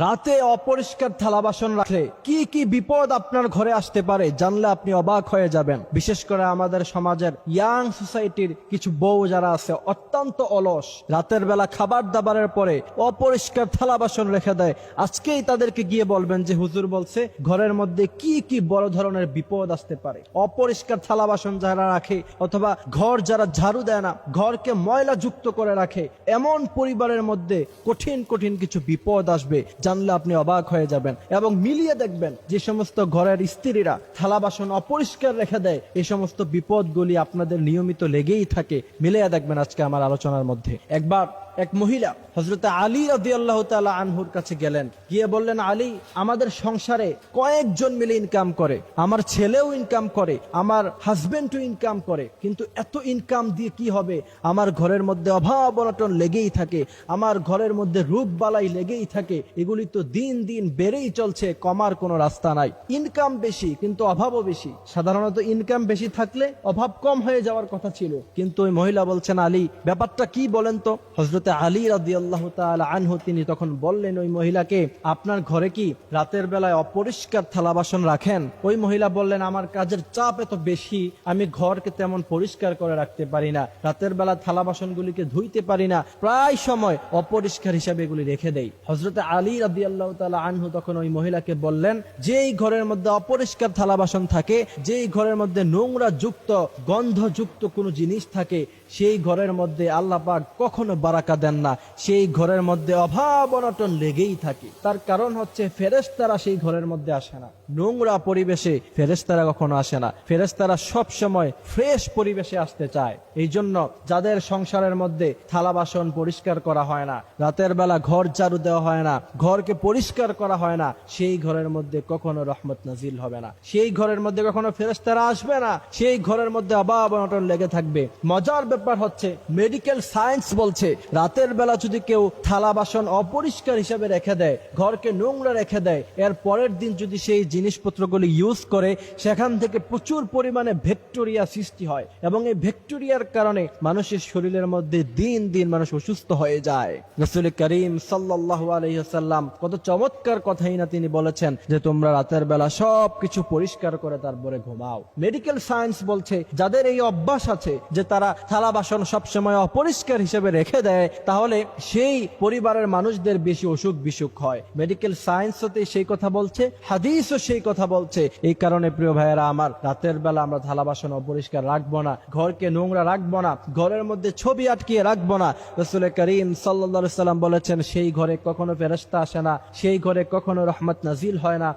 রাতে অপরিষ্কার থালা বাসন রাখলে কি কি বিপদ আপনার ঘরে আসতে পারে জানলে আপনি অবাক হয়ে যাবেন। বিশেষ করে আমাদের সমাজের ইয়াং সোসাইটির কিছু বউ যারা আছে অত্যন্ত অলস, রাতের বেলা খাবার দাবারের পরে অপরিষ্কার থালা বাসন রেখে দেয়। আজকেই তাদেরকে গিয়ে বলবেন যে হুজুর বলছে ঘরের মধ্যে কি কি বড় ধরনের বিপদ আসতে পারে। অপরিষ্কার থালা বাসন যারা রাখে অথবা ঘর যারা ঝাড়ু দেয় না, ঘরকে ময়লা যুক্ত করে রাখে, এমন পরিবারের মধ্যে কঠিন কঠিন কিছু বিপদ আসবে জানলে আপনি অবাক হয়ে যাবেন। এবং মিলিয়ে দেখবেন যে সমস্ত ঘরের স্ত্রীরা থালা বাসন অপরিষ্কার রেখে দেয়, এই সমস্ত বিপদগুলি আপনাদের নিয়মিত লেগেই থাকে। মিলিয়ে দেখবেন আজকে আমার আলোচনার মধ্যে। একবার এক মহিলা হযরত আলী রাদিয়াল্লাহু তাআলা আনহুর কাছে গেলেন, গিয়ে বললেন, আলী, আমাদের সংসারে কয়েকজন মিলে ইনকাম করে, আমার ছেলেও ইনকাম করে, আমার হাজবেন্ডও ইনকাম করে, কিন্তু এত ইনকাম দিয়ে কি হবে? আমার ঘরের মধ্যে অভাব অনটন লেগেই থাকে, আমার ঘরের মধ্যে রোগ বালাই লেগেই থাকে, এগুলি তো দিন দিন বেড়েই চলছে, কমার কোনো রাস্তা নাই। ইনকাম বেশি কিন্তু অভাবও বেশি। সাধারণত ইনকাম বেশি থাকলে অভাব কম হয়ে যাওয়ার কথা ছিল, কিন্তু ওই মহিলা বলছেন, আলী, ব্যাপারটা কি বলেন তো। হযরত আলী রাদিয়াল্লাহু তাআলা আনহু তিনি তখন বললেন ওই মহিলাকে, আপনার ঘরে কি রাতের বেলায় অপরিষ্কার থালা বাসন রাখেন? ওই মহিলা বললেন, আমার কাজের চাপ এত বেশি, আমি ঘরকে তেমন পরিষ্কার করে রাখতে পারি না, রাতের বেলা থালা বাসনগুলিকে ধুইতে পারি না, প্রায় সময় অপরিষ্কার হিসাবে এগুলি রেখে দেই। হযরত আলী রাদিয়াল্লাহু তাআলা আনহু তখন ওই মহিলাকে বললেন, যেই ঘরের মধ্যে অপরিষ্কার থালা বাসন থাকে, যেই ঘরের মধ্যে নোংরা যুক্ত গন্ধযুক্ত কোনো জিনিস থাকে, সেই ঘরের মধ্যে আল্লাহ পাক কখনো বারাকা দেন না, সেই ঘরের মধ্যে অভাব অনটন লেগেই থাকে। তার কারণ হচ্ছে ফেরেশতারা সেই ঘরের মধ্যে আসে না, নোংরা পরিবেশে ফেরেশতারা কখনো আসে না। ফেরেশতারা সব সময় ফ্রেশ পরিবেশে আসতে চায়। এই জন্য যাদের সংসারের মধ্যে থালা বাসন পরিষ্কার করা হয় না, রাতের বেলা ঘর ঝাড়ু দেওয়া হয় না, ঘরকে পরিষ্কার করা হয় না, সেই ঘরের মধ্যে কখনো রহমত নাজিল হবে না, সেই ঘরের মধ্যে কখনো ফেরেশতারা আসবে না, সেই ঘরের মধ্যে অভাব অনটন লেগে থাকবে। মজার ব্যাপার হচ্ছে মেডিকেল সায়েন্স বলছে রাতের বেলা যদি কেউ থালা বাসন অপরিষ্কার হিসাবে রেখে দেয়, ঘরকে নোংরা রেখে দেয়, এর পরের দিন যদি সেই জিনিসপত্রগুলি ইউজ করে, সেখান থেকে প্রচুর পরিমাণে ব্যাকটেরিয়া সৃষ্টি হয় এবং এই ব্যাকটেরিয়ার কারণে মানুষের শরীরের মধ্যে দিন দিন মানুষ অসুস্থ হয়ে যায়। রাসূল করিম সাল্লাল্লাহু আলাইহি ওয়াসাল্লাম কত চমৎকার কথাই না তিনি বলেছেন যে তোমরা রাতের বেলা সবকিছু পরিষ্কার করে তারপরে ঘুমাও। মেডিকেল সায়েন্স বলছে যাদের এই অভ্যাস আছে যে তারা থালা বাসন সবসময় অপরিষ্কার হিসেবে রেখে দেয়, তাহলে সেই পরিবারের মানুষদের বেশি অসুখ বিসুখ হয়। মেডিকেল সায়েন্স হতে সেই কথা বলছে, হাদিসও সেই কথা বলছে। এই কারণে প্রিয় ভাইয়েরা আমার, রাতের বেলা আমরা থালা বাসন অপরিষ্কার রাখবো না, ঘরকে নোংরা রাখবো না, ঘরের মধ্যে ছবি আটকিয়ে রাখবো না। রাসূল করিম সাল্লাল্লাহু আলাইহি ওয়াসাল্লাম বলেছেন সেই ঘরে কখনো ফেরেশতা আসে না, সেই ঘরে কখনো রহমত নাজিল হয় না।